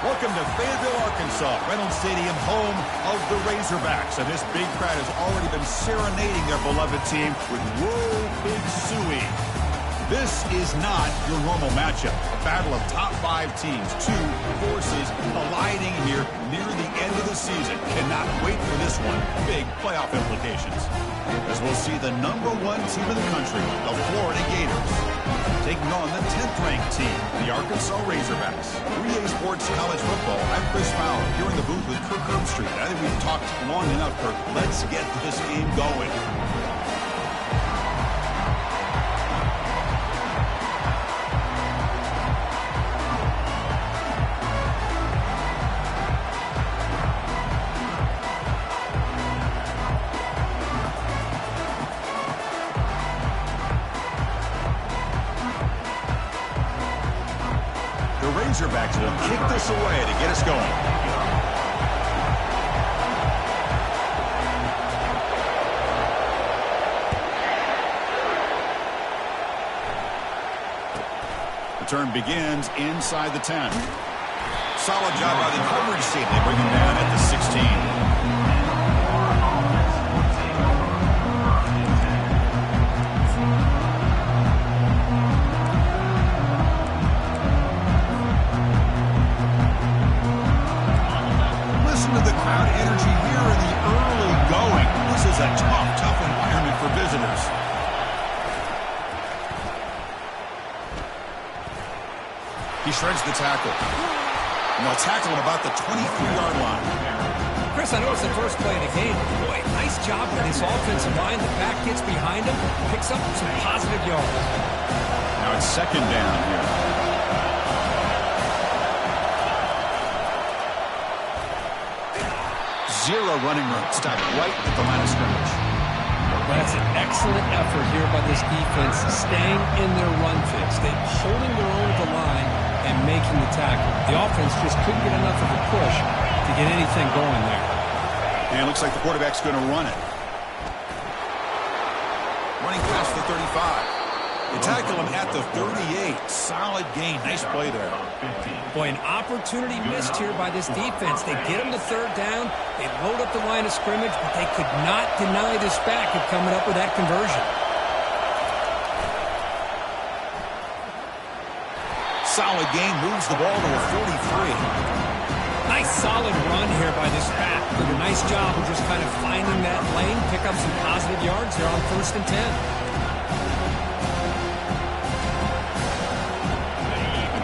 Welcome to Fayetteville, Arkansas, Reynolds Stadium, home of the Razorbacks. And this big crowd has already been serenading their beloved team with Whoa Big Suey. This is not your normal matchup. A battle of top 5 teams, 2 forces colliding here near the end of the season. Cannot wait for this one. Big playoff implications. As we'll see the #1 team in the country, the Florida Gators, taking on the 10th-ranked team, the Arkansas Razorbacks. 3A Sports College Football. I'm Chris Fowler here in the booth with Kirk Herbstreit. I think we've talked long enough, Kirk. Let's get this game going. Razorbacks will kick this away to get us going. The turn begins inside the 10. Solid job by the coverage team. They bring him down at the 16. A tough environment for visitors. He shreds the tackle. And they'll tackle him about the 23-yard line. Chris, I know it's the first play of the game. Boy, nice job by this offensive line. The back gets behind him, picks up some positive yards. Now it's second down here. Zero running room. Stopped right at the line of scrimmage. That's an excellent effort here by this defense, staying in their run fix. They're holding their own at the line and making the tackle. The offense just couldn't get enough of a push to get anything going there. And it looks like the quarterback's going to run it. Running past the 35. They tackle him at the 38. Solid gain. Nice play there. Boy, an opportunity missed here by this defense. They get him to third down. They load up the line of scrimmage, but they could not deny this back of coming up with that conversion. Solid gain. Moves the ball to a 43. Nice solid run here by this back. Did a nice job of just kind of finding that lane, pick up some positive yards there on 1st and 10.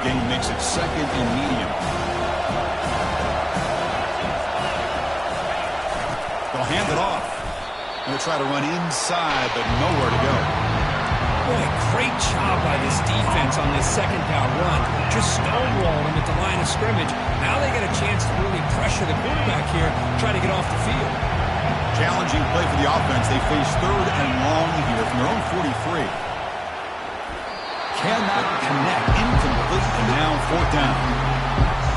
Gain makes it second and medium. They'll hand it off. They'll try to run inside, but nowhere to go. Boy, great job by this defense on this second down run. Just stonewalled him at the line of scrimmage. Now they get a chance to really pressure the quarterback here, try to get off the field. Challenging play for the offense. They face third and long here from their own 43. Cannot connect, incomplete, and now 4th down.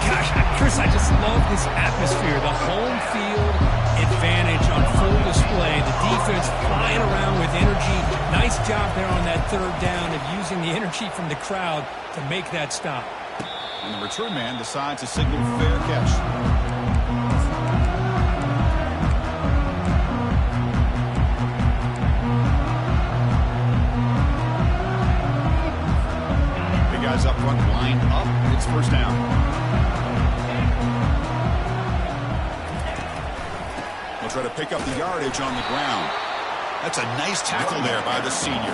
Gosh, Chris, I just love this atmosphere. The home field advantage on full display. The defense flying around with energy. Nice job there on that 3rd down of using the energy from the crowd to make that stop. And the return man decides to signal fair catch. Up front, line up. It's 1st down. They'll try to pick up the yardage on the ground. That's a nice tackle there by the senior.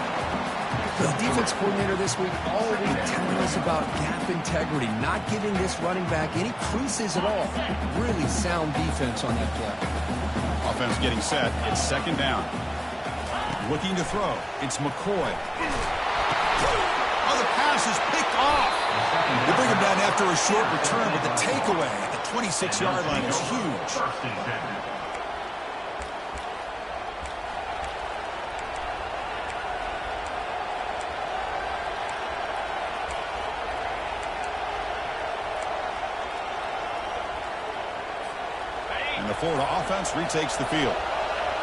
The defense coordinator this week all week telling us about gap integrity, not giving this running back any creases at all. Really sound defense on that play. Offense getting set. It's 2nd down. Looking to throw. It's McCoy. Oh, the pass is picked off. They bring him down after a short return, but the takeaway at the 26-yard line is huge. And the Florida offense retakes the field.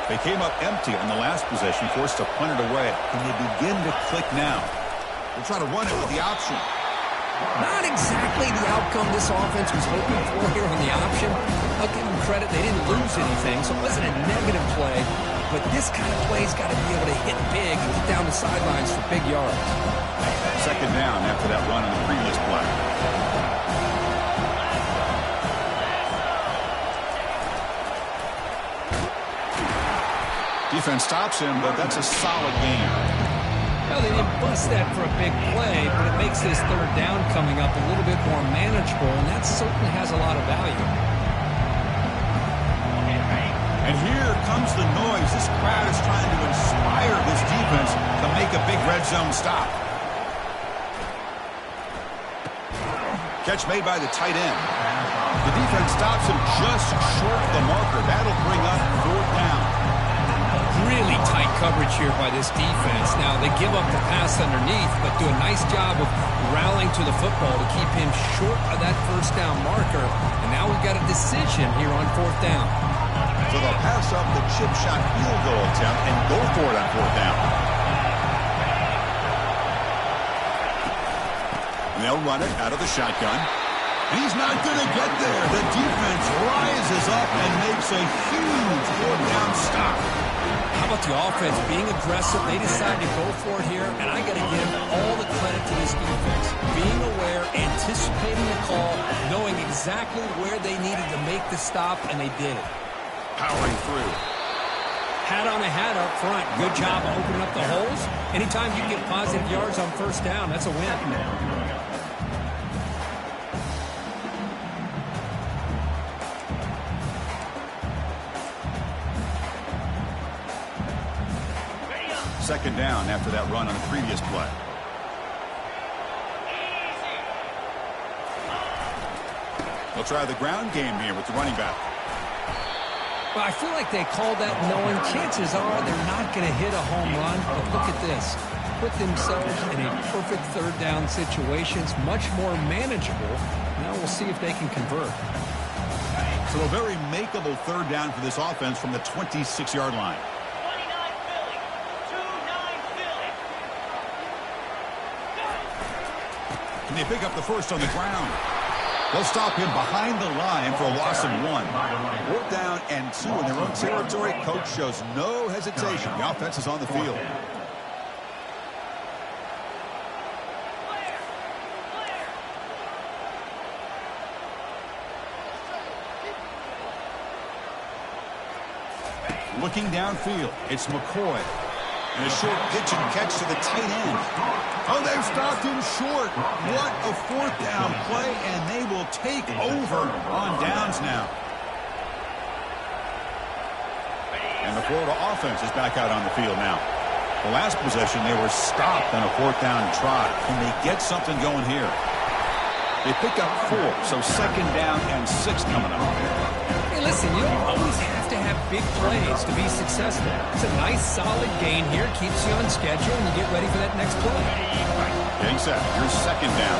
They came up empty on the last possession, forced to punt it away. Can they begin to click now? They'll try to run it with the option. Not exactly really the outcome this offense was hoping for here on the option. I'll give them credit. They didn't lose anything, so it wasn't a negative play. But this kind of play's got to be able to hit big and get down the sidelines for big yards. Second down after that run in the previous play. Defense stops him, but that's a solid gain. Well, they didn't bust that for a big play, but it makes this third down coming up a little bit more manageable, and that certainly has a lot of value. And here comes the noise. This crowd is trying to inspire this defense to make a big red zone stop. Catch made by the tight end. The defense stops him just short of the marker. That'll bring up fourth down. Really tight coverage here by this defense. Now, they give up the pass underneath, but do a nice job of rallying to the football to keep him short of that first down marker. And now we've got a decision here on fourth down. So they'll pass up the chip shot field goal attempt and go for it on fourth down. And they'll run it out of the shotgun. And he's not going to get there. The defense rises up and makes a huge fourth down stop. How about the offense being aggressive? They decide to go for it here, and I got to give all the credit to this defense. Being aware, anticipating the call, knowing exactly where they needed to make the stop, and they did it. Powering through. Hat on a hat up front. Good job opening up the holes. Anytime you get positive yards on first down, that's a win. Second down after that run on the previous play. They'll try the ground game here with the running back. Well, I feel like they called that knowing chances are they're not going to hit a home run. But look at this. Put themselves in a perfect third down situation. It's much more manageable. Now we'll see if they can convert. So a very makeable third down for this offense from the 26-yard line. And they pick up the first on the ground. They'll stop him behind the line for a loss of 1. 4th down and 2 in their own territory. Coach shows no hesitation. The offense is on the field. Looking downfield, it's McCoy. And a short pitch and catch to the tight end. Oh, they've stopped him short. What a fourth down play, and they will take over on downs now. And the Florida offense is back out on the field now. The last possession, they were stopped on a fourth down try. Can they get something going here? They pick up 4, so second down and 6 coming up. Hey, listen, you don't always have to have big plays to be successful. It's a nice, solid gain here. Keeps you on schedule, and you get ready for that next play. Getting set. Here's second down.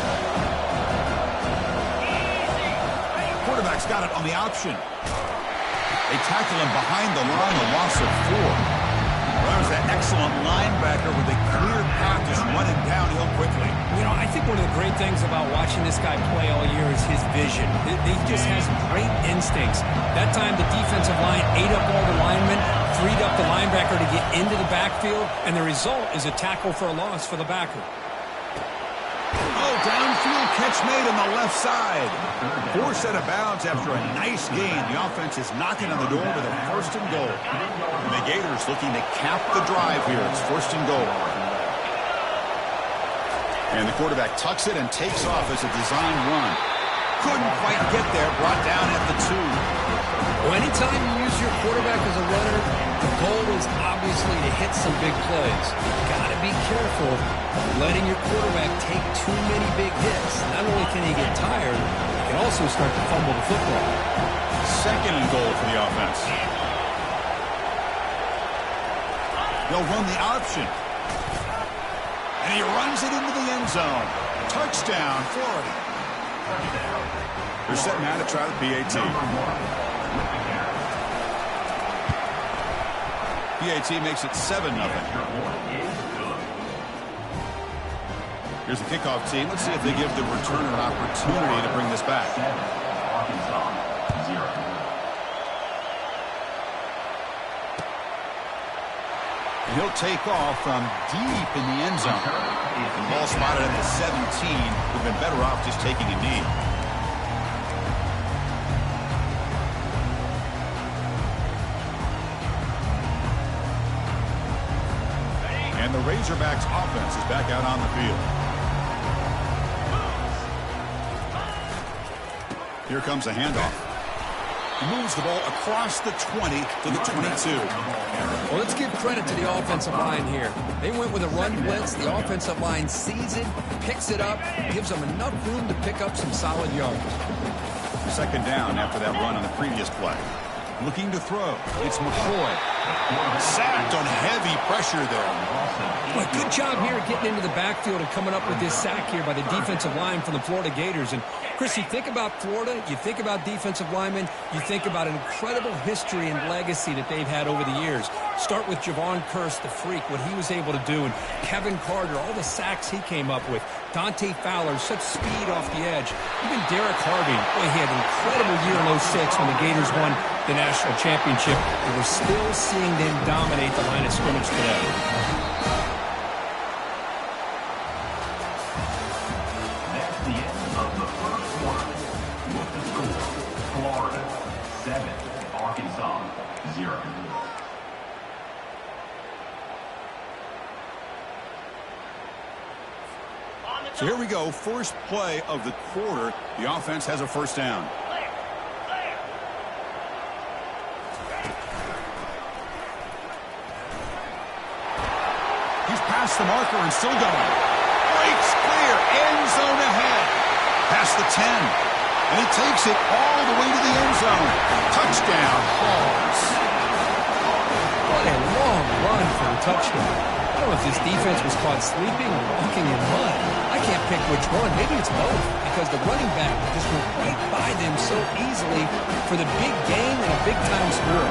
Quarterback's got it on the option. They tackle him behind the line, a loss of 4. Well, there's an excellent linebacker with a clear path just running downhill quickly. You know, I think one of the great things about watching this guy play all year is his vision. He just has great instincts. That time, the defensive line ate up all the linemen, freed up the linebacker to get into the backfield, and the result is a tackle for a loss for the backer. Oh, downfield catch made on the left side. 4 set of bounds after a nice gain. The offense is knocking on the door with a first and goal. And the Gators looking to cap the drive here. It's first and goal. And the quarterback tucks it and takes off as a design run. Couldn't quite get there, brought down at the 2. Well, anytime you use your quarterback as a runner, the goal is obviously to hit some big plays. You've got to be careful letting your quarterback take too many big hits. Not only can he get tired, he can also start to fumble the football. Second and goal for the offense. They'll run the option. And he runs it into the end zone. Touchdown, Florida. They're setting out to try the PAT. PAT makes it 7-0. Here's the kickoff team. Let's see if they give the returner an opportunity to bring this back. He'll take off from deep in the end zone. The ball spotted at the 17. We've been better off just taking a knee. And the Razorbacks offense is back out on the field. Here comes a handoff. He moves the ball across the 20 to the 22. Well, let's give credit to the offensive line here. They went with a run blitz. The offensive line sees it, picks it up, gives them enough room to pick up some solid yards. Second down after that run on the previous play. Looking to throw. It's McCoy. Sacked on heavy pressure there. Well, good job here getting into the backfield and coming up with this sack here by the defensive line from the Florida Gators. And, Chris, you think about Florida, you think about defensive linemen, you think about an incredible history and legacy that they've had over the years. Start with Javon Kearse, the freak, what he was able to do, and Kevin Carter, all the sacks he came up with. Dante Fowler, such speed off the edge. Even Derek Harvey, boy, he had an incredible year in 06 when the Gators won the national championship. And we're still seeing them dominate the line of scrimmage today. That's the end of the first quarter. With the score, Florida 7, Arkansas 0. So here we go, first play of the quarter. The offense has a first down. He's past the marker and still going. Breaks clear, end zone ahead. Past the 10. And he takes it all the way to the end zone. Touchdown, Hawks. What a long run for a touchdown. I don't know if this defense was caught sleeping or walking in mud. I can't pick which one. Maybe it's both, because the running back just went right by them so easily for the big game and a big-time score.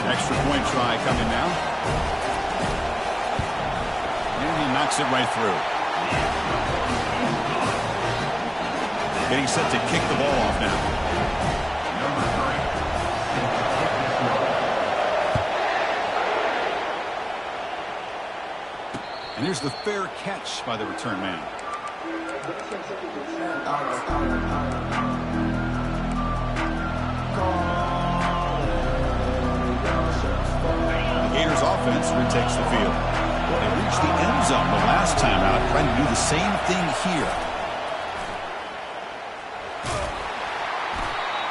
Extra point try coming now. And he knocks it right through. Getting set to kick the ball off now. And here's the fair catch by the return man. The Gators offense retakes the field. They reached the end zone the last time out, trying to do the same thing here.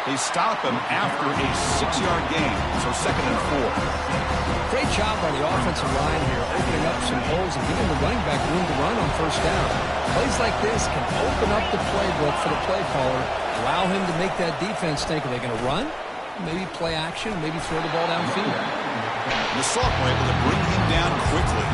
They stop him after a 6-yard gain, so 2nd and 4. Great job by the offensive line here, opening up some holes and giving the running back room to run on first down. Plays like this can open up the playbook for the play caller, allow him to make that defense think, are they going to run? Maybe play action, maybe throw the ball downfield. The Salk were able to bring him down quickly.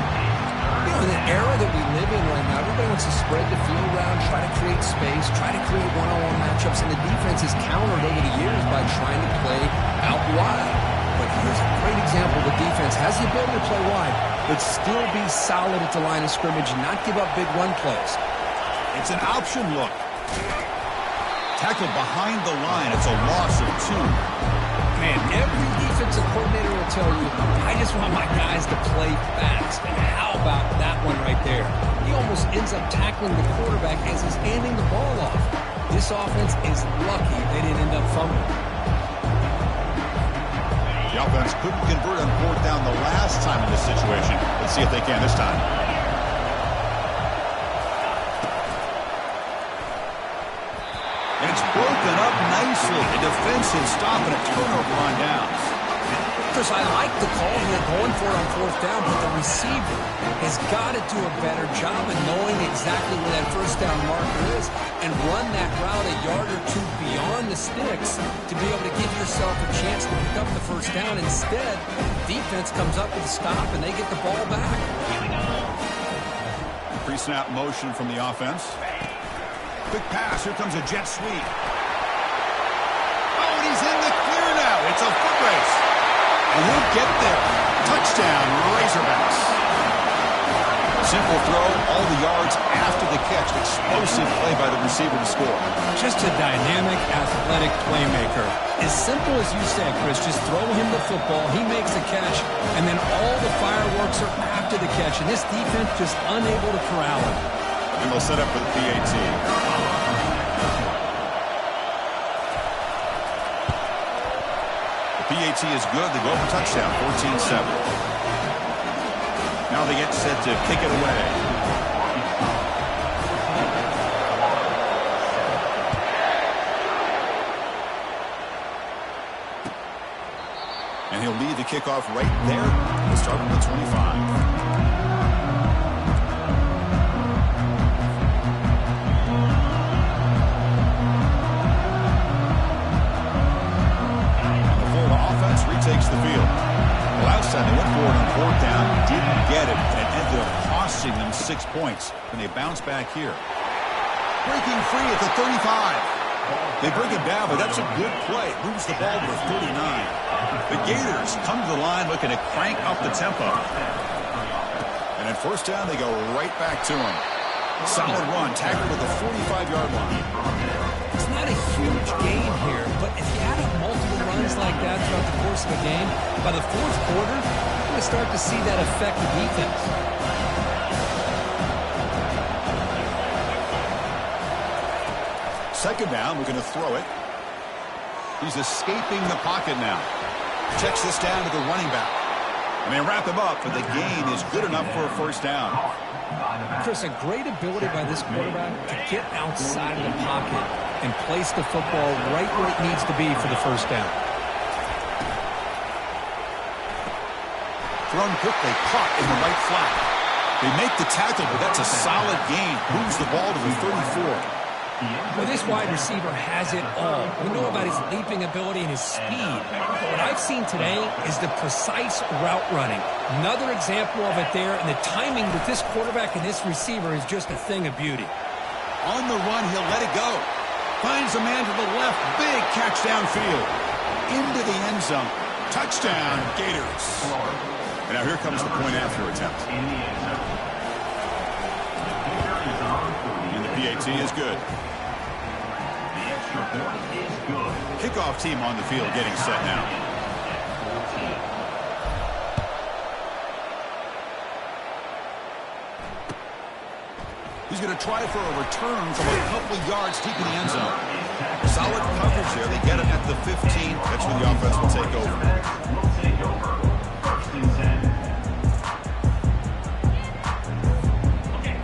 You know, in the era that we live in right now, everybody wants to spread the field around, try to create space, try to create one-on-one matchups, and the defense is countered over the years by trying to play out wide. But here's a great example. The defense has the ability to play wide, but still be solid at the line of scrimmage and not give up big run plays. It's an option look. Tackled behind the line. It's a loss of 2. Man, every defensive coordinator will tell you, I just want my guys to play fast. And how about that one right there? He almost ends up tackling the quarterback as he's handing the ball off. This offense is lucky they didn't end up fumbling. The offense couldn't convert on 4th down the last time in this situation. Let's see if they can this time. And it's broken up nicely. A defensive stop and a turnover on downs. Chris, I like the call here going for it on 4th down, but the receiver has got to do a better job of knowing exactly where that first down marker is and run that route a yard or 2 beyond the sticks to be able to give yourself a chance to pick up the first down. Instead, defense comes up with a stop and they get the ball back. Pre-snap motion from the offense. Quick pass. Here comes a jet sweep. Oh, and he's in the clear now. It's a foot race. And he'll get there. Touchdown, Razorbacks. Simple throw, all the yards after the catch. Explosive play by the receiver to score. Just a dynamic, athletic playmaker. As simple as you said, Chris, just throw him the football, he makes the catch, and then all the fireworks are after the catch, and this defense just unable to corral him. And they'll set up for the PAT. The PAT is good. They go for touchdown, 14-7. Now they get set to kick it away. And he'll lead the kickoff right there. He'll start from the 25. The Florida offense retakes the field. Last time they went for it on fourth down, didn't get it, and it ended up costing them 6 points. And they bounce back here. Breaking free at the 35. They bring it down, but that's a good play. Moves the ball to the 39. The Gators come to the line looking to crank up the tempo. And at first down, they go right back to him. Solid run, tackled at the 45-yard line. It's not a huge gain here, but if you add up multiple runs like that throughout the course of a game, by the fourth quarter, you're going to start to see that affect the defense. Second down, we're going to throw it. He's escaping the pocket now. Checks this down to the running back. And they wrap him up, but the gain is good enough for a first down. Chris, a great ability by this quarterback to get outside of the pocket and place the football right where it needs to be for the first down. Thrown quickly, caught in the right flat. They make the tackle, but that's a solid gain. Moves the ball to the 34. Well, this wide receiver has it all. We know about his leaping ability and his speed. What I've seen today is the precise route running. Another example of it there, and the timing with this quarterback and this receiver is just a thing of beauty. On the run, he'll let it go. Finds a man to the left. Big catch downfield. Into the end zone. Touchdown, Gators. And now here comes the point after attempt. And the PAT is good. Kickoff team on the field getting set now. He's going to try for a return from a couple yards deep in the end zone. Solid coverage there. They get him at the 15. That's when the offense will take over.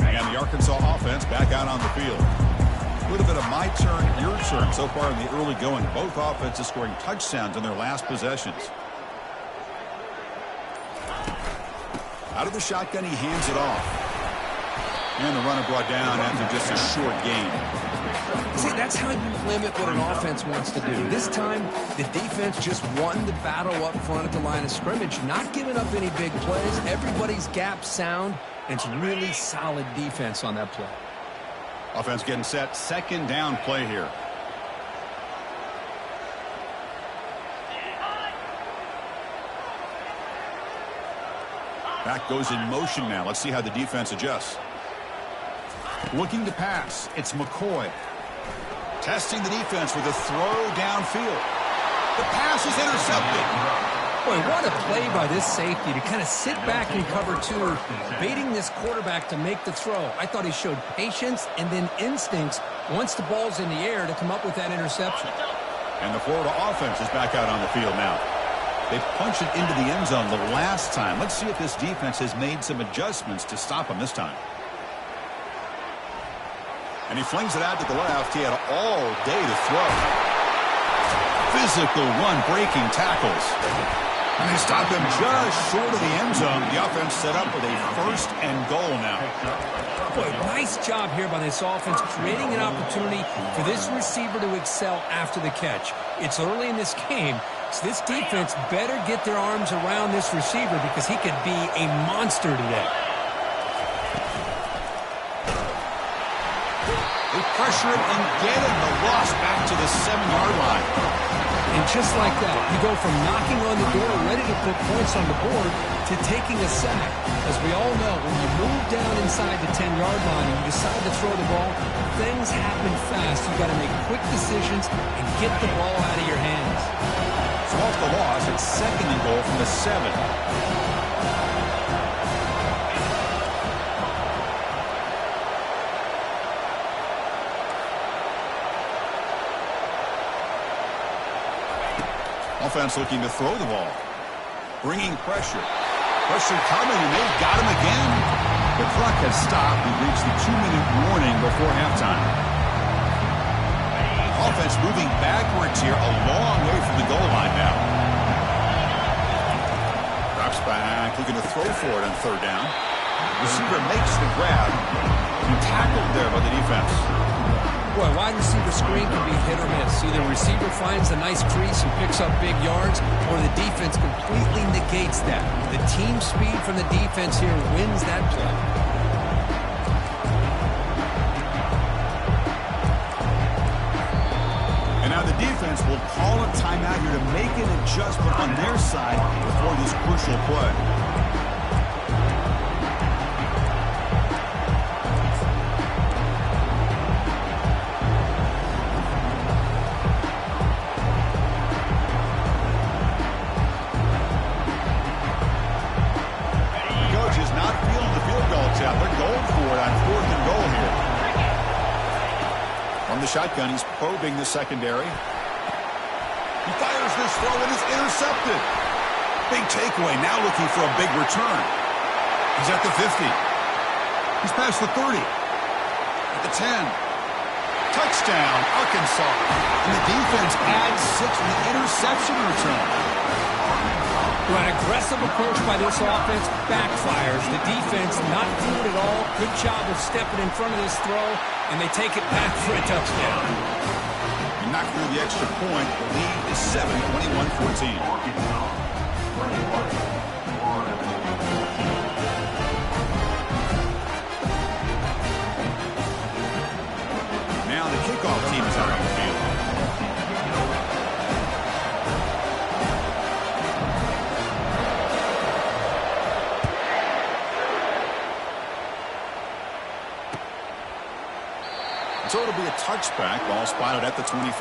And the Arkansas offense back out on the field. A little bit of my turn, your turn so far in the early going. Both offenses scoring touchdowns on their last possessions. Out of the shotgun, he hands it off. And the runner brought down after just a short gain. See, that's how you limit what an offense wants to do. This time, the defense just won the battle up front at the line of scrimmage, not giving up any big plays. Everybody's gap sound, and it's really solid defense on that play. Offense getting set. Second down play here. Back goes in motion now. Let's see how the defense adjusts. Looking to pass. It's McCoy. Testing the defense with a throw downfield. The pass is intercepted. Boy, what a play by this safety to kind of sit back in cover two, baiting this quarterback to make the throw. I thought he showed patience and then instincts once the ball's in the air to come up with that interception. And the Florida offense is back out on the field now. They punched it into the end zone the last time. Let's see if this defense has made some adjustments to stop him this time. And he flings it out to the left. He had all day to throw. Physical run, breaking tackles. And they stop him just short of the end zone. The offense set up with a first and goal now. Boy, nice job here by this offense, creating an opportunity for this receiver to excel after the catch. It's early in this game, so this defense better get their arms around this receiver because he could be a monster today. They pressure him and get him. The loss back to the 7-yard line. And just like that, you go from knocking on the door, ready to put points on the board, to taking a sack. As we all know, when you move down inside the 10-yard line and you decide to throw the ball, things happen fast. You've got to make quick decisions and get the ball out of your hands. So off the loss, it's 2nd and goal from the 7. Offense looking to throw the ball. Bringing pressure. Pressure coming, and they've got him again. The clock has stopped. We've reached the 2-minute warning before halftime. Offense moving backwards here, a long way from the goal line now. Drops back, looking to throw for it on 3rd down. Receiver makes the grab. And tackled there by the defense. Boy, wide receiver screen can be hit or miss. Either receiver finds a nice crease and picks up big yards, or the defense completely negates that. The team speed from the defense here wins that play. And now the defense will call a timeout here to make an adjustment on their side before this crucial play. Shotgun, he's probing the secondary. He fires this throw and it's intercepted. Big takeaway, now looking for a big return. He's at the 50. He's past the 30. At the 10. Touchdown, Arkansas. And the defense adds 6 with the interception return. Well, an aggressive approach by this offense backfires. The defense not good at all. Good job of stepping in front of this throw, and they take it back for a touchdown. And knock through the extra point. The lead is 7, 21-14. Now the kickoff team is out on the field. So it'll be a touchback. Ball spotted at the 25.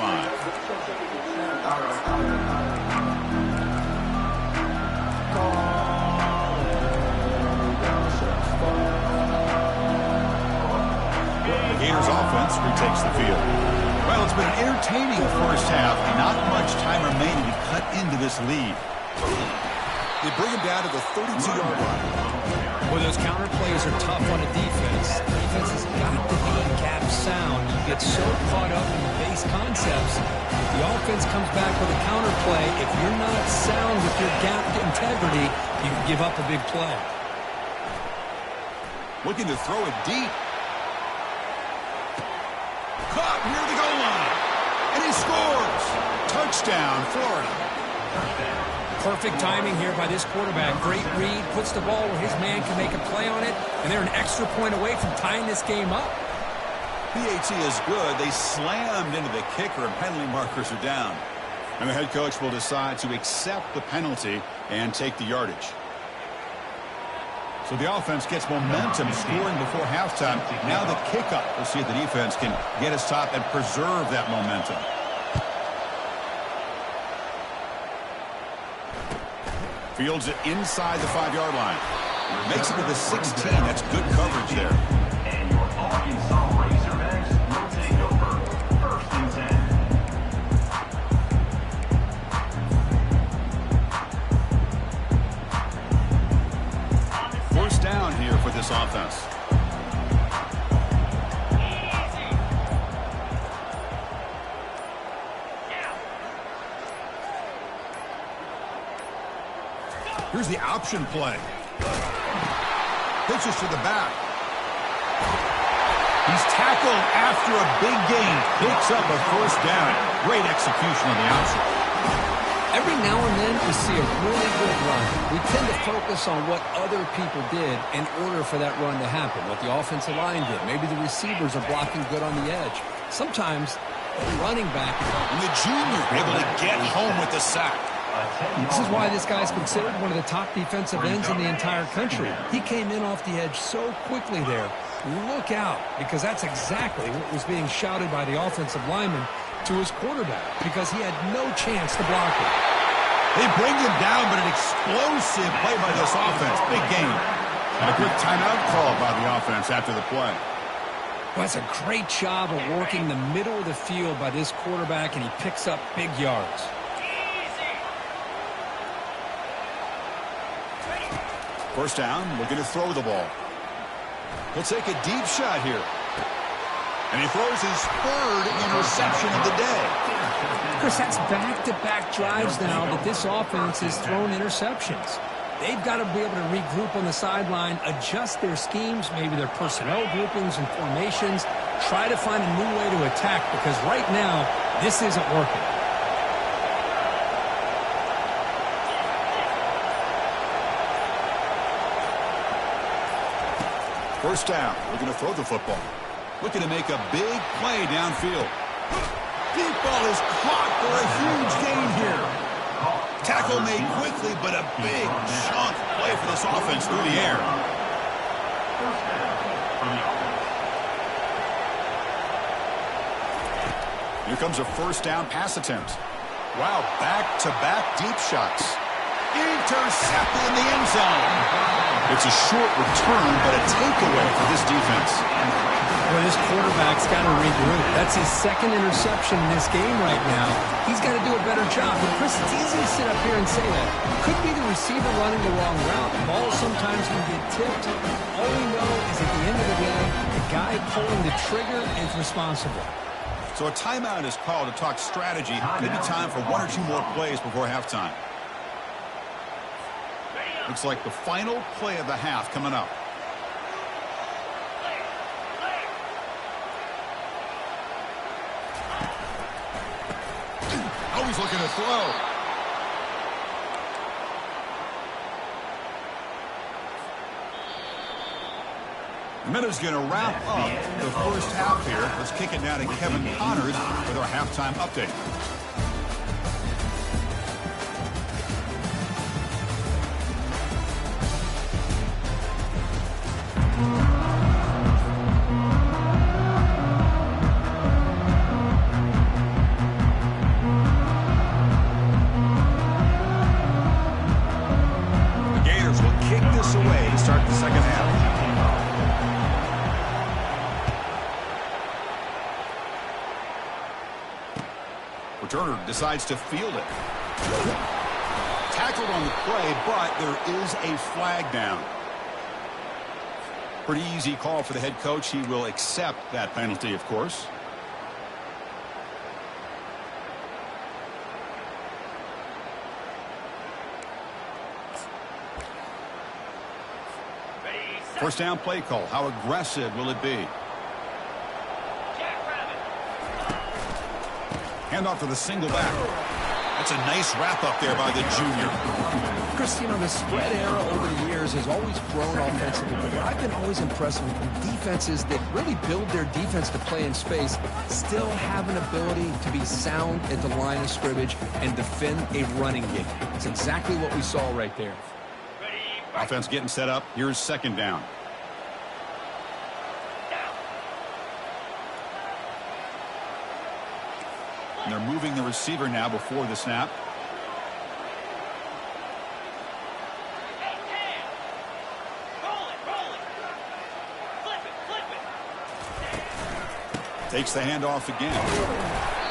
Gators offense retakes the field. Well, it's been an entertaining first half. Not much time remaining to cut into this lead. They bring him down to the 32-yard line. Well, those counter plays are tough on a defense. The defense has got to be gap sound. You get so caught up in the base concepts. The offense comes back with a counter play. If you're not sound with your gap integrity, you can give up a big play. Looking to throw it deep. Caught near the goal line. And he scores. Touchdown, Florida. Perfect timing here by this quarterback. Great read, puts the ball where his man can make a play on it, and they're an extra point away from tying this game up. PAT is good. They slammed into the kicker, and penalty markers are down. And the head coach will decide to accept the penalty and take the yardage. So the offense gets momentum, scoring before halftime. Now the kickoff. We'll see if the defense can get his top and preserve that momentum. Fields it inside the 5-yard line. Makes it to the 16. That's good coverage there. And your Arkansas Razorbacks will take over. 1st and 10. First down here for this offense. Here's the option play. Pitches to the back. He's tackled after a big gain. Picks up a first down. Great execution on the option. Every now and then we see a really good run. We tend to focus on what other people did in order for that run to happen, what the offensive line did. Maybe the receivers are blocking good on the edge. Sometimes running back. And the junior able to get home with the sack. This is why this guy's considered one of the top defensive ends in the entire country. He came in off the edge so quickly there. Look out, because that's exactly what was being shouted by the offensive lineman to his quarterback, because he had no chance to block it. They bring him down, but an explosive play by this offense. Big game. And a quick timeout call by the offense after the play. Well, that's a great job of working the middle of the field by this quarterback, and he picks up big yards. First down, looking to throw the ball. He'll take a deep shot here. And he throws his third interception of the day. Chris, that's back-to-back drives now that this offense has thrown interceptions. They've got to be able to regroup on the sideline, adjust their schemes, maybe their personnel groupings and formations, try to find a new way to attack, because right now, this isn't working. First down, looking to throw the football. Looking to make a big play downfield. Deep ball is caught for a huge gain here. Tackle made quickly, but a big chunk play for this offense through the air. Here comes a first down pass attempt. Wow, back-to-back deep shots. Intercepted in the end zone. It's a short return, but a takeaway for this defense. Well, this quarterback's got to regroup. That's his second interception in this game right now. He's got to do a better job. But Chris, it's easy to sit up here and say that. Could be the receiver running the wrong route. The ball sometimes can get tipped. All we know is at the end of the day, the guy pulling the trigger is responsible. So a timeout is called to talk strategy. Maybe time for one or two more plays before halftime. Looks like the final play of the half coming up. Always looking to throw. The minute's going to wrap up the first half here. Let's kick it now to Kevin Connors with our halftime update. Returner decides to field it. Tackled on the play, but there is a flag down. Pretty easy call for the head coach. He will accept that penalty, of course. First down play call. How aggressive will it be? Handoff to the single back. That's a nice wrap up there by the junior. Chris, you know, the spread era over the years has always grown offensively, but I've been always impressed with defenses that really build their defense to play in space, still have an ability to be sound at the line of scrimmage and defend a running game. It's exactly what we saw right there. Offense getting set up. Here's second down. And they're moving the receiver now before the snap. Takes the handoff again.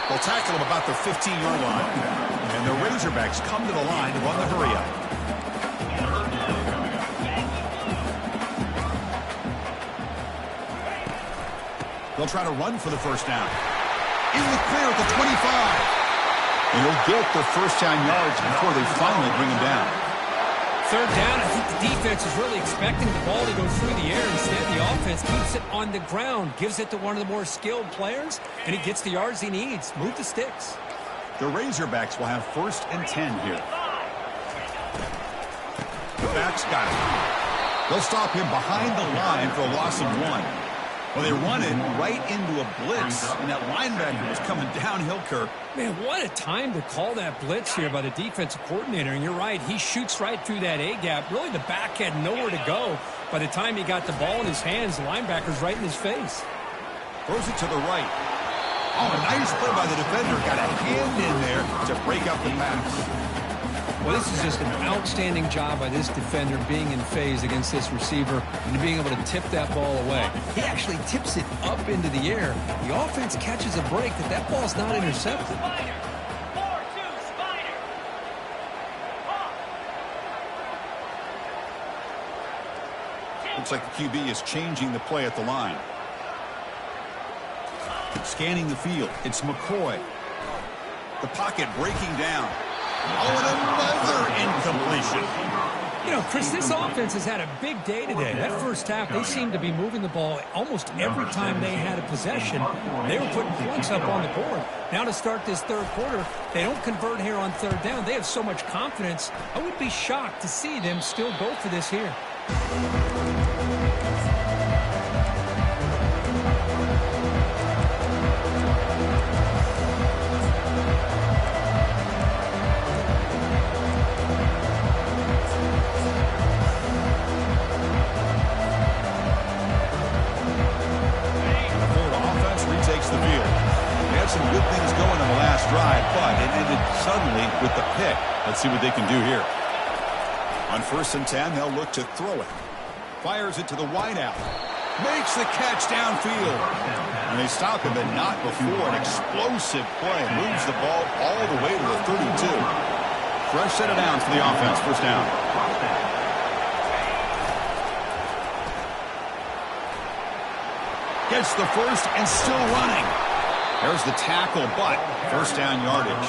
They'll tackle him about the 15-yard line. And the Razorbacks come to the line to run the hurry-up. They'll try to run for the first down. In the clear at the 25. And he'll get the first down yards before they finally bring him down. Third down, I think the defense is really expecting the ball to go through the air. Instead, the offense keeps it on the ground, gives it to one of the more skilled players, and he gets the yards he needs. Move the sticks. The Razorbacks will have 1st and 10 here. The backs got it. They'll stop him behind the line for a loss of 1. Well, they run it right into a blitz, and that linebacker was coming downhill, Kirk. Man, what a time to call that blitz here by the defensive coordinator. And you're right, he shoots right through that A-gap. Really, the back had nowhere to go. By the time he got the ball in his hands, the linebacker's right in his face. Throws it to the right. Oh, a nice play by the defender. Got a hand in there to break up the pass. Well, this is just an outstanding job by this defender being in phase against this receiver and being able to tip that ball away. He actually tips it up into the air. The offense catches a break that ball's not intercepted. Looks like the QB is changing the play at the line. Scanning the field. It's McCoy. The pocket breaking down. Oh, and another incompletion. You know, Chris, this offense has had a big day today. That first half, they seemed to be moving the ball almost every time they had a possession. They were putting points up on the board. Now to start this third quarter, they don't convert here on third down. They have so much confidence. I would be shocked to see them still go for this here. Some good things going on the last drive, but it ended suddenly with the pick. Let's see what they can do here. On 1st and 10, they'll look to throw it. Fires it to the wideout. Makes the catch downfield. And they stop him, but not before. An explosive play. Moves the ball all the way to the 32. Fresh set of downs for the offense. First down. Gets the first and still running. There's the tackle, but first down yardage.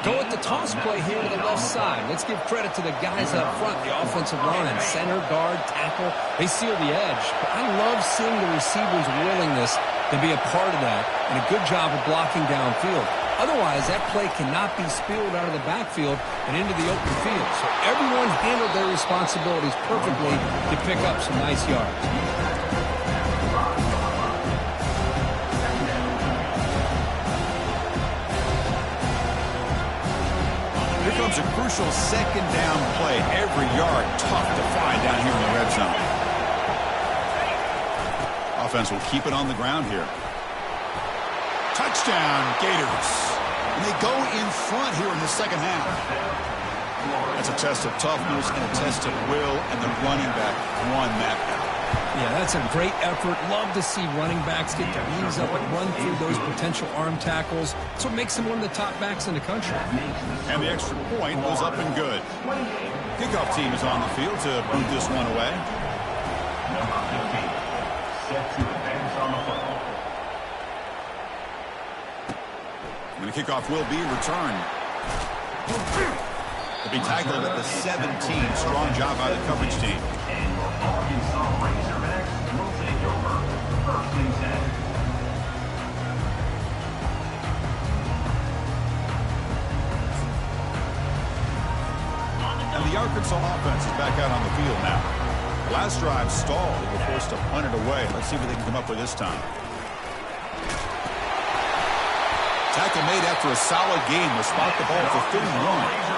Go with the toss play here to the left side. Let's give credit to the guys up front, the offensive line, center, guard, tackle. They seal the edge. But I love seeing the receivers' willingness to be a part of that and a good job of blocking downfield. Otherwise, that play cannot be spilled out of the backfield and into the open field. So everyone handled their responsibilities perfectly to pick up some nice yards. Here comes a crucial second down play. Every yard tough to find down here in the red zone. Offense will keep it on the ground here. Touchdown, Gators. And they go in front here in the second half. That's a test of toughness and a test of will, and the running back won that battle. Yeah, that's a great effort. Love to see running backs get their knees up and run through those potential arm tackles. That's what makes them one of the top backs in the country. And the extra point was up and good. Kickoff team is on the field to boot this one away. Number 15, set to advance on the football. And the kickoff will be returned. To be tackled at the 17. Strong job by the coverage team. And your Arkansas Razorbacks will take over 1st and 10. And the Arkansas offense is back out on the field now. The last drive stalled. They were forced to punt it away. Let's see what they can come up with this time. Tackle made after a solid game. Will spot the ball for 31.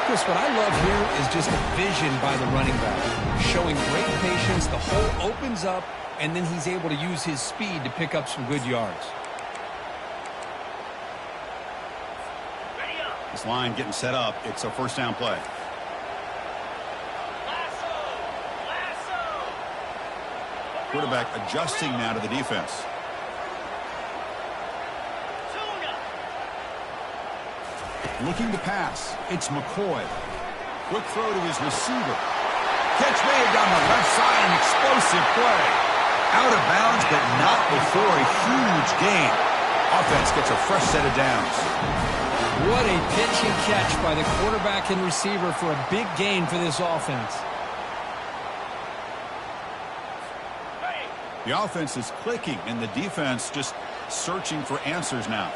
Chris, what I love here is just a vision by the running back. Showing great patience. The hole opens up, and then he's able to use his speed to pick up some good yards. This line getting set up. It's a first down play. Quarterback adjusting now to the defense. Looking to pass. It's McCoy. Quick throw to his receiver. Catch made down the left side. An explosive play. Out of bounds, but not before a huge gain. Offense gets a fresh set of downs. What a pitch and catch by the quarterback and receiver for a big gain for this offense. The offense is clicking, and the defense just searching for answers now.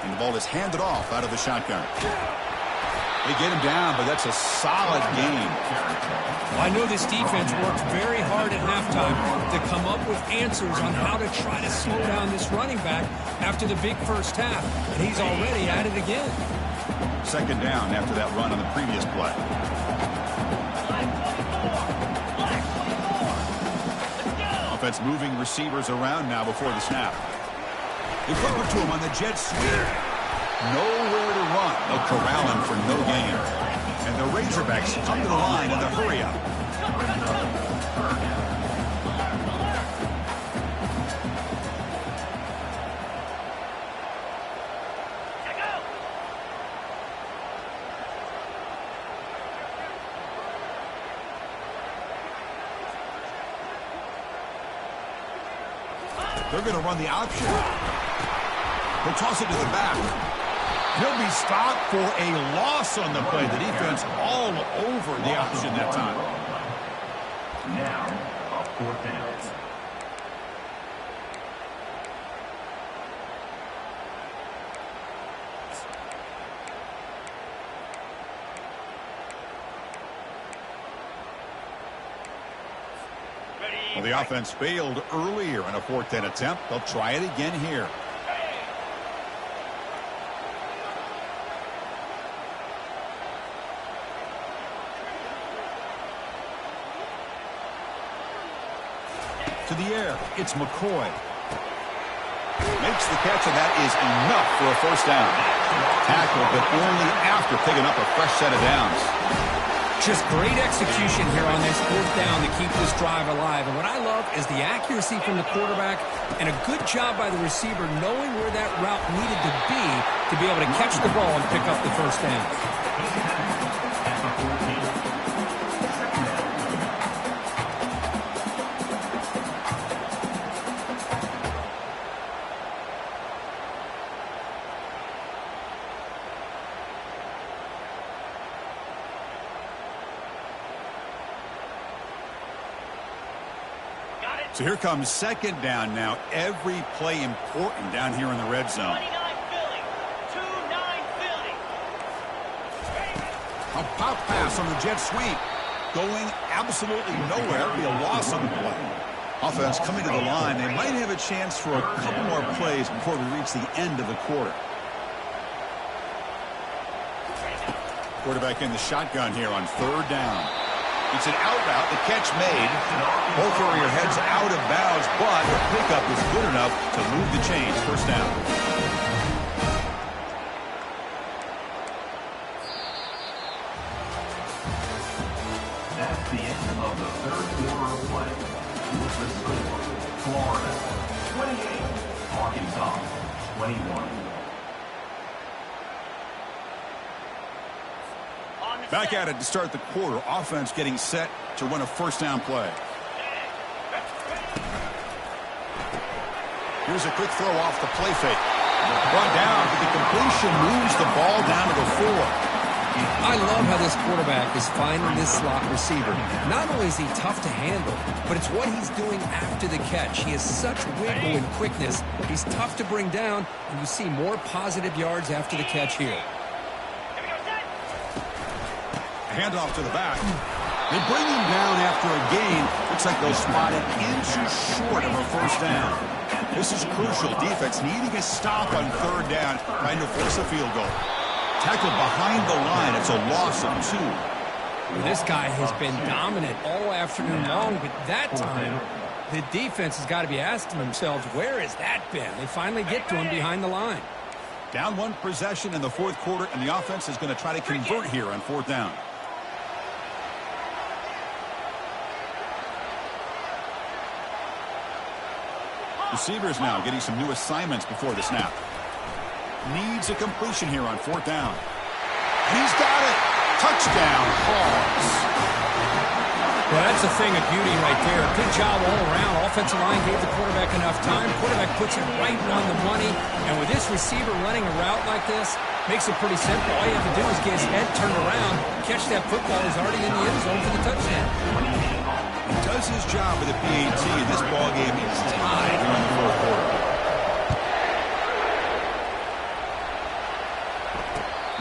And the ball is handed off out of the shotgun. They get him down, but that's a solid game. I know this defense worked very hard at halftime to come up with answers on how to try to slow down this running back after the big first half, and he's already at it again. Second down after that run on the previous play. Offense moving receivers around now before the snap. They flip it to him on the jet sweep. Nowhere to run. They'll corral him for no gain. And the Razorbacks come to the line in the hurry-up. They're going to run the option. He'll toss it to the back. He'll be stopped for a loss on the play. The defense all over the option that time. Now, a fourth down. Well, the offense failed earlier in a 4th down attempt. They'll try it again here. To the air, it's McCoy. Makes the catch, and that is enough for a first down. Tackle, but only after picking up a fresh set of downs. Just great execution here on this 4th down to keep this drive alive. And what I love is the accuracy from the quarterback and a good job by the receiver knowing where that route needed to be able to catch the ball and pick up the first down. So here comes second down now. Every play important down here in the red zone. 29 Philly. 2-9 Philly. A pop pass on the jet sweep. Going absolutely nowhere. It'll be a loss on the play. Offense coming to the line. They might have a chance for a couple more plays before we reach the end of the quarter. Quarterback in the shotgun here on 3rd down. It's an out route. The catch made. Ball carrier heads out of bounds, but the pickup is good enough to move the chains. First down. That's the end of the 3rd quarter of play. With the score, Florida 28, Arkansas 21. Back at it to start the quarter. Offense getting set to run a first down play. Here's a quick throw off the play fake. Brought down, but the completion moves the ball down to the 4. I love how this quarterback is finding this slot receiver. Not only is he tough to handle, but it's what he's doing after the catch. He has such wiggle and quickness. He's tough to bring down, and you see more positive yards after the catch here. Handoff to the back. They bring him down after a gain. Looks like they'll spot it inches short of a first down. This is crucial. Defense needing a stop on 3rd down, trying to force a field goal. Tackled behind the line. It's a loss of 2. Well, this guy has been dominant all afternoon long, but that time, the defense has got to be asking themselves, where has that been? They finally get to him behind the line. Down 1 possession in the 4th quarter, and the offense is going to try to convert here on 4th down. Receivers now getting some new assignments before the snap. Needs a completion here on 4th down. And he's got it. Touchdown, Hogs. Well, that's a thing of beauty right there. Good job all around. Offensive line gave the quarterback enough time. Quarterback puts it right on the money. And with this receiver running a route like this, makes it pretty simple. All you have to do is get his head turned around, catch that football. He's already in the end zone for the touchdown. He does his job with the PAT, and this ballgame is tied here in the 4th quarter.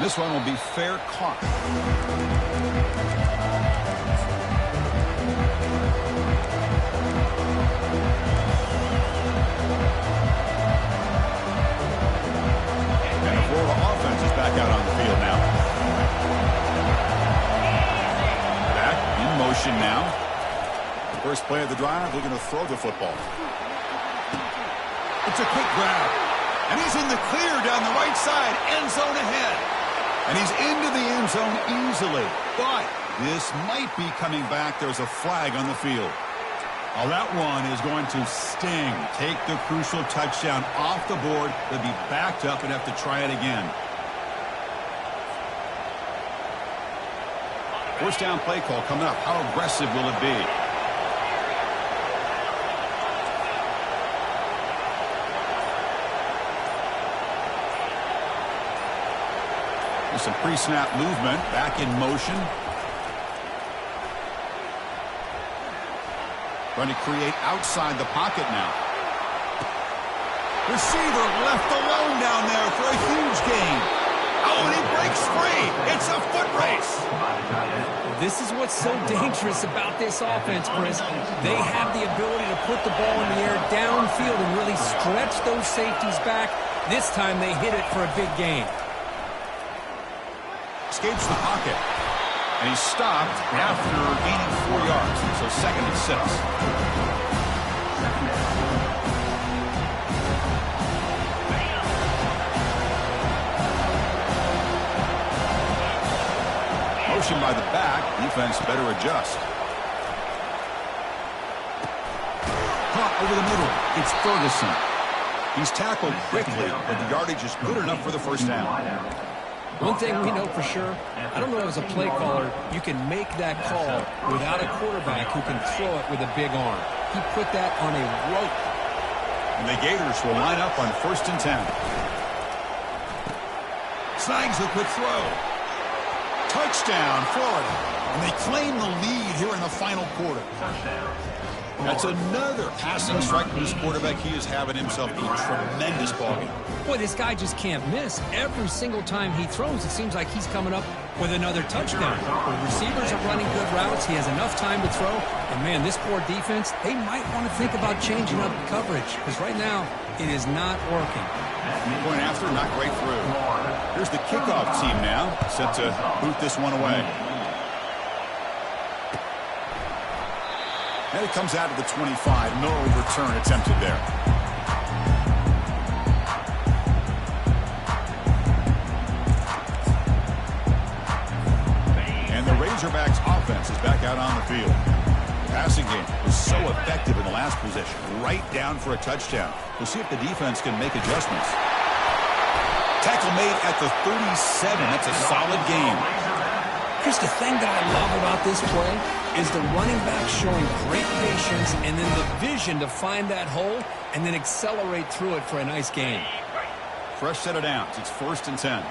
This one will be fair caught. And the Florida offense is back out on the field now. Back in motion now. The first play of the drive, looking to throw the football. It's a quick grab. And he's in the clear down the right side. End zone ahead. And he's into the end zone easily. But this might be coming back. There's a flag on the field. Now that one is going to sting. Take the crucial touchdown off the board. They'll be backed up and have to try it again. First down play call coming up. How aggressive will it be? Some pre-snap movement, back in motion. Trying to create outside the pocket now. Receiver left alone down there for a huge gain. Oh, and he breaks free. It's a foot race. This is what's so dangerous about this offense, Chris. They have the ability to put the ball in the air downfield and really stretch those safeties back. This time they hit it for a big gain. Escapes the pocket. And he's stopped after gaining 4 yards. So 2nd and 6. Motion by the back. Defense better adjust. Caught over the middle. It's Ferguson. He's tackled quickly, but the yardage is good enough for the first down. One thing we know for sure, I don't know as a play caller, you can make that call without a quarterback who can throw it with a big arm. He put that on a rope. And the Gators will line up on 1st and 10. Snags the quick throw. Touchdown, Florida. And they claim the lead here in the final quarter. That's another passing strike from this quarterback. He is having himself a tremendous ballgame. Boy, this guy just can't miss. Every single time he throws, it seems like he's coming up with another touchdown. The receivers are running good routes. He has enough time to throw. And, man, this poor defense, they might want to think about changing up coverage because right now it is not working. Going after, not great through. Here's the kickoff team now, set to boot this one away. And it comes out of the 25. No return attempted there. And the Razorbacks offense is back out on the field. The passing game was so effective in the last possession, right down for a touchdown. We'll see if the defense can make adjustments. Tackle made at the 37. That's a solid game. Here's the thing that I love about this play is the running back showing great patience and then the vision to find that hole and then accelerate through it for a nice gain. Fresh set of downs. It's 1st and 10.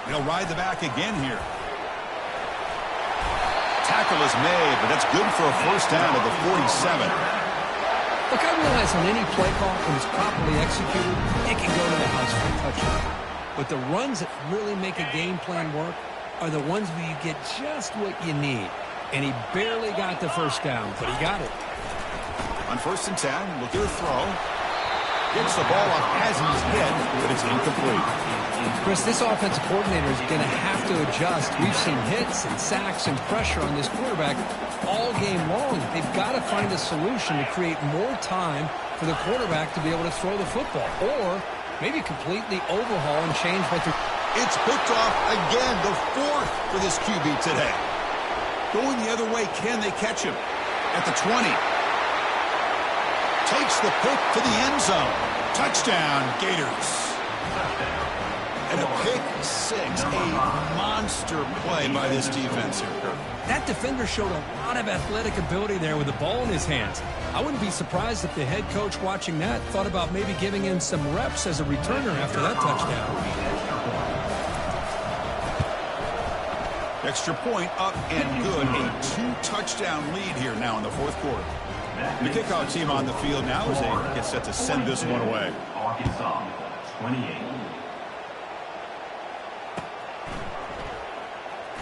They'll ride the back again here. Tackle is made, but that's good for a first down at the 47. Look, I realize on any play call, when it's properly executed, it can go to the house for a touchdown. But the runs that really make a game plan work are the ones where you get just what you need. And he barely got the first down, but he got it. On 1st and 10, look at the throw. Gets the ball off as he's hit, but it's incomplete. Chris, this offensive coordinator is going to have to adjust. We've seen hits and sacks and pressure on this quarterback all game long. They've got to find a solution to create more time for the quarterback to be able to throw the football. Or maybe completely overhaul and change what they're... It's picked off again, the 4th for this QB today. Going the other way, can they catch him? At the 20. Takes the pick to the end zone. Touchdown, Gators. And a pick 6, a monster play by this defense here, Kirk. That defender showed a lot of athletic ability there with the ball in his hands. I wouldn't be surprised if the head coach watching that thought about maybe giving him some reps as a returner after that touchdown. Extra point up and good. A 2-touchdown lead here now in the 4th quarter. The kickoff team on the field now as they get set to send this one away. Arkansas, 28.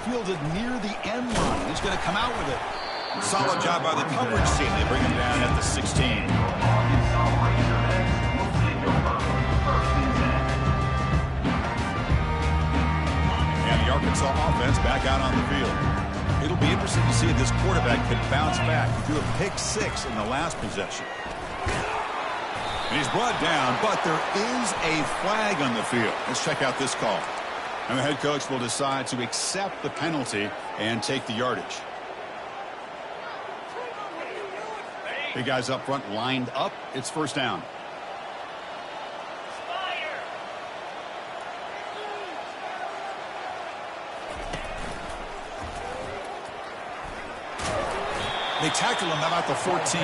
Fielded near the end line. He's going to come out with it. Solid job by the coverage team. They bring him down at the 16. Arkansas Razorbacks will take over 1st and 10. And the Arkansas offense back out on the field. It'll be interesting to see if this quarterback can bounce back. He threw a pick 6 in the last possession. And he's brought down, but there is a flag on the field. Let's check out this call. And the head coach will decide to accept the penalty and take the yardage. Big guys up front lined up. It's 1st down. They tackle him about the 14.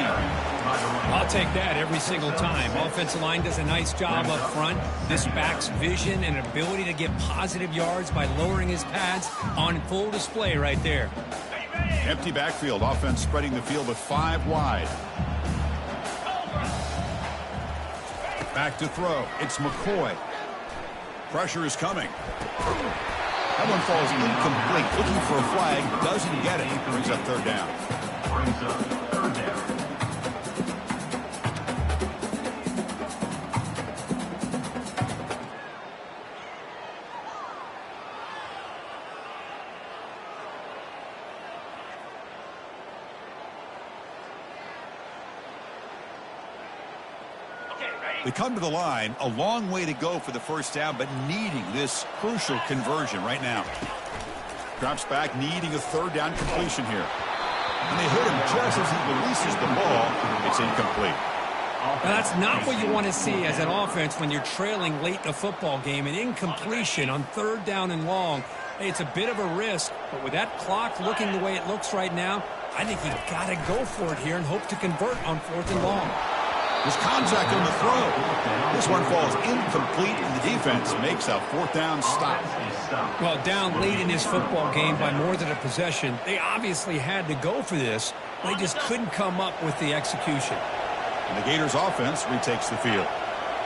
I'll take that every single time. Offensive line does a nice job up front. This back's vision and ability to get positive yards by lowering his pads on full display right there. Empty backfield. Offense spreading the field with 5 wide. Back to throw. It's McCoy. Pressure is coming. That one falls incomplete. Looking for a flag. Doesn't get it. Brings up 3rd down. Brings up 3rd down. They come to the line, a long way to go for the 1st down, but needing this crucial conversion right now. Drops back, needing a 3rd down completion here. And they hit him just as he releases the ball. It's incomplete. Now, that's not what you want to see as an offense when you're trailing late in a football game. An incompletion on 3rd down and long. Hey, it's a bit of a risk, but with that clock looking the way it looks right now, I think you've got to go for it here and hope to convert on 4th and long. There's contact on the throw. This one falls incomplete, and the defense makes a 4th down stop. Well, down late in this football game by more than a possession, they obviously had to go for this. They just couldn't come up with the execution. And the Gators offense retakes the field.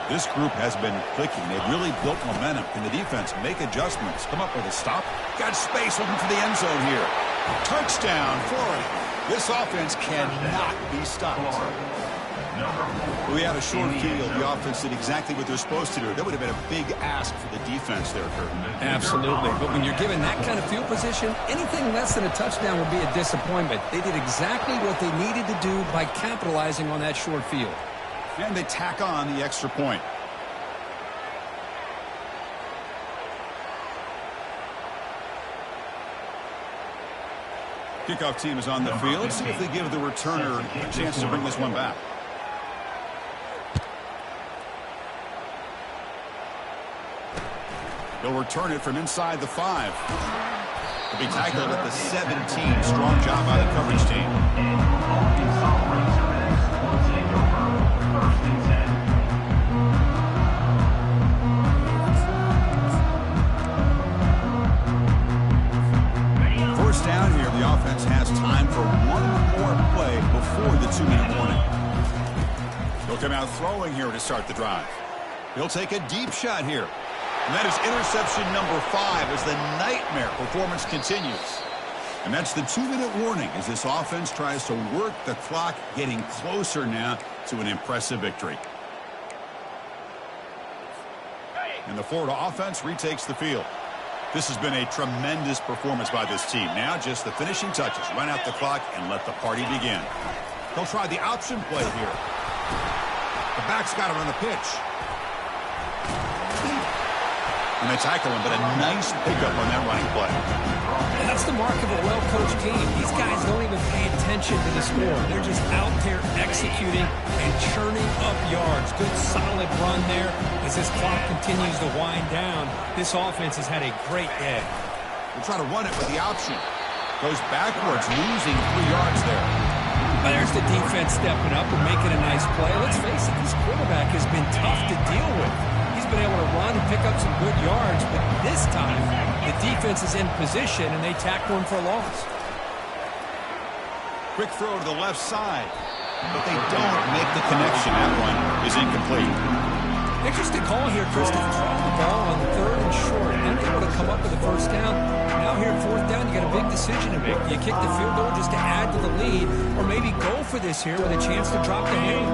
This group has been clicking. They've really built momentum. Can the defense make adjustments? Come up with a stop. Got space looking for the end zone here. Touchdown, Florida. This offense cannot be stopped. We had a short field. The offense did exactly what they're supposed to do. That would have been a big ask for the defense there, Kurt. Absolutely. But when you're given that kind of field position, anything less than a touchdown would be a disappointment. They did exactly what they needed to do by capitalizing on that short field. And they tack on the extra point. Kickoff team is on the field. See if they give the returner a chance to bring this one back. They'll return it from inside the 5. They'll be tackled at the 17. Strong job by the coverage team. Arkansas Razorbacks will take over 1st and 10. 1st down here. The offense has time for one more play before the 2-minute warning. They'll come out throwing here to start the drive. He'll take a deep shot here. And that is interception number 5 as the nightmare performance continues. And that's the 2-minute warning as this offense tries to work the clock, getting closer now to an impressive victory. And the Florida offense retakes the field. This has been a tremendous performance by this team. Now just the finishing touches. Run out the clock and let the party begin. They'll try the option play here. The back's got it on the pitch. And they tackle him, but a nice pickup on that running play. And that's the mark of a well-coached team. These guys don't even pay attention to the score. They're just out there executing and churning up yards. Good, solid run there. As this clock continues to wind down, this offense has had a great day. We'll try to run it with the option. Goes backwards, losing 3 yards there. Well, there's the defense stepping up and making a nice play. Let's face it, this quarterback has been tough to deal with. He's been able to run and pick up some good yards, but this time the defense is in position and they tackle him for a loss. Quick throw to the left side. but they don't make the connection. That one is incomplete. Interesting call here, Chris. They dropped the ball on 3rd and short. Unable to come up with a first down. Now here at 4th down, you got a big decision to make. Do you kick the field goal just to add to the lead, or maybe go for this here with a chance to drop the game?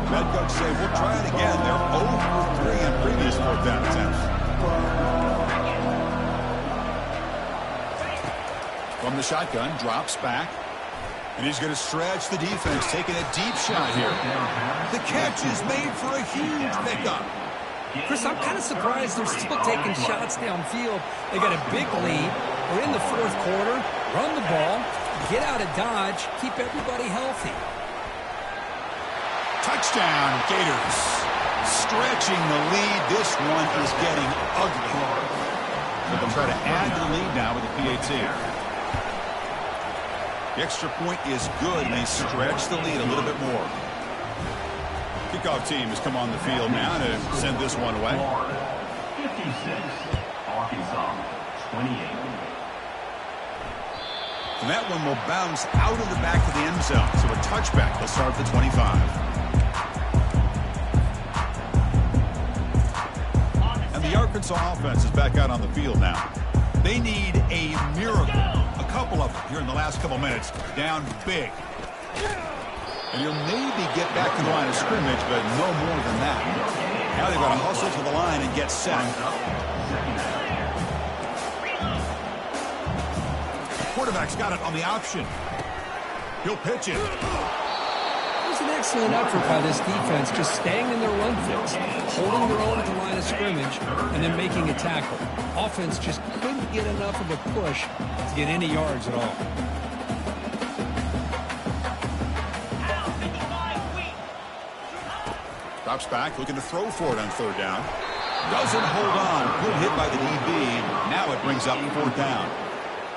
Head coach say, we'll try it again. They're 0 for 3 in previous 4th down attempts. From the shotgun, drops back. And he's going to stretch the defense, taking a deep shot here. The catch is made for a huge pickup. Chris, I'm kind of surprised they're still taking shots downfield. They got a big lead. We're in the 4th quarter. Run the ball, get out of Dodge, keep everybody healthy. Touchdown, Gators. Stretching the lead. This one is getting ugly. So they'll try to add to the lead now with the PAT. The extra point is good, and they stretch the lead a little bit more. Kickoff team has come on the field now to send this one away. 56, Arkansas, 28. And that one will bounce out of the back of the end zone. So a touchback. They'll start at the 25. And the Arkansas offense is back out on the field now. They need a miracle. A couple of them here in the last couple minutes. Down big. And he'll maybe get back to the line of scrimmage, but no more than that. Now they've got to hustle to the line and get set. Quarterback's got it on the option. He'll pitch it. It was an excellent effort by this defense, just staying in their run fix, holding their own at the line of scrimmage, and then making a tackle. Offense just couldn't get enough of a push to get any yards at all. Drops back, looking to throw for it on 3rd down. Doesn't hold on. Good hit by the DB. Now it brings up 4th down.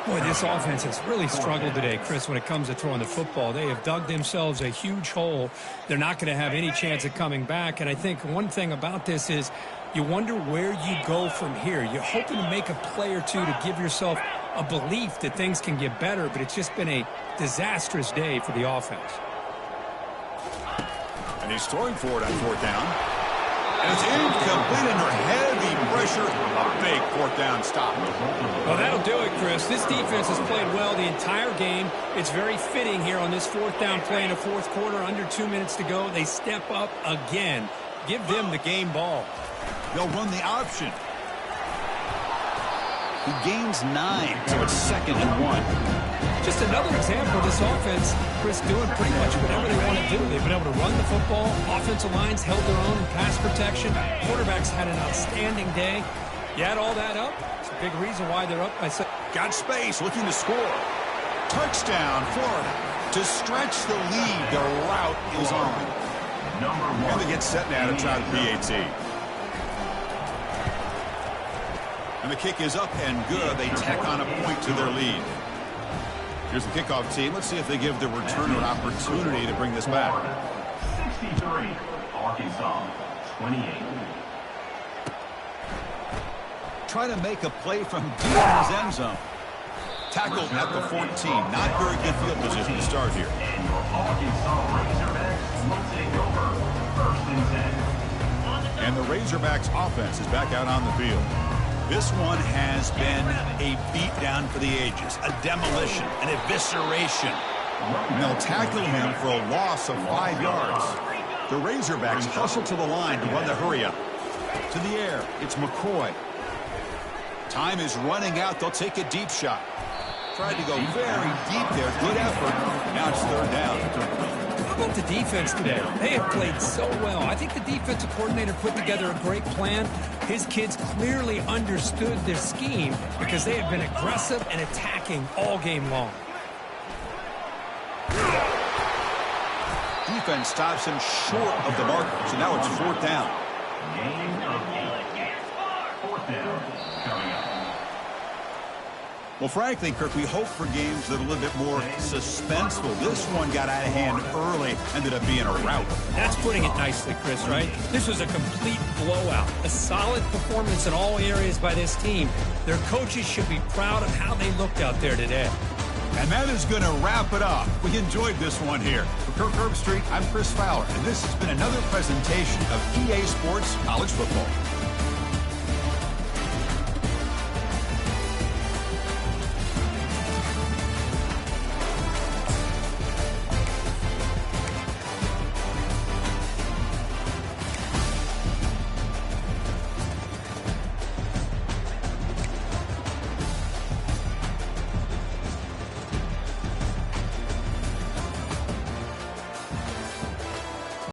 Boy, this offense has really struggled today, Chris, when it comes to throwing the football. They have dug themselves a huge hole. They're not going to have any chance of coming back. And I think one thing about this is you wonder where you go from here. You're hoping to make a play or two to give yourself a belief that things can get better, but it's just been a disastrous day for the offense. And he's throwing for it on 4th down. And it's incomplete under heavy pressure. A big 4th down stop. Well, that'll do it, Chris. This defense has played well the entire game. It's very fitting here on this 4th down play in the 4th quarter. Under 2 minutes to go. They step up again. Give them the game ball. They'll run the option. He gains 9, so it's 2nd and 1. Just another example of this offense, Chris, doing pretty much whatever they want to do. They've been able to run the football. Offensive lines held their own in pass protection. Quarterbacks had an outstanding day. You add all that up, it's a big reason why they're up by 7. Got space, looking to score. Touchdown, Florida. To stretch the lead, their route is on. And they get set now to try the PAT. And the kick is up and good. They tack on a point to their lead. Here's the kickoff team. Let's see if they give the returner an opportunity to bring this back. 63, Arkansas, 28. Try to make a play from deep in his end zone. Tackled at the 14. Not very good field position to start here. And your Arkansas Razorbacks will take over 1st and 10. And the Razorbacks offense is back out on the field. This one has been a beatdown for the ages, a demolition, an evisceration. And they'll tackle him for a loss of 5 yards. The Razorbacks hustle to the line to run the hurry up. To the air, it's McCoy. Time is running out. They'll take a deep shot. Tried to go very deep there. Good effort. Now it's 3rd down. How about the defense today? They have played so well. I think the defensive coordinator put together a great plan. His kids clearly understood their scheme because they have been aggressive and attacking all game long. Defense stops him short of the marker, so now it's 4th down. Gain of 8. 4th down coming up. Well, frankly, Kirk, we hope for games that are a little bit more suspenseful. This one got out of hand early, ended up being a rout. That's putting it nicely, Chris, right? This was a complete blowout. A solid performance in all areas by this team. Their coaches should be proud of how they looked out there today. And that is going to wrap it up. We enjoyed this one here. For Kirk Herbstreit, I'm Chris Fowler, and this has been another presentation of EA Sports College Football.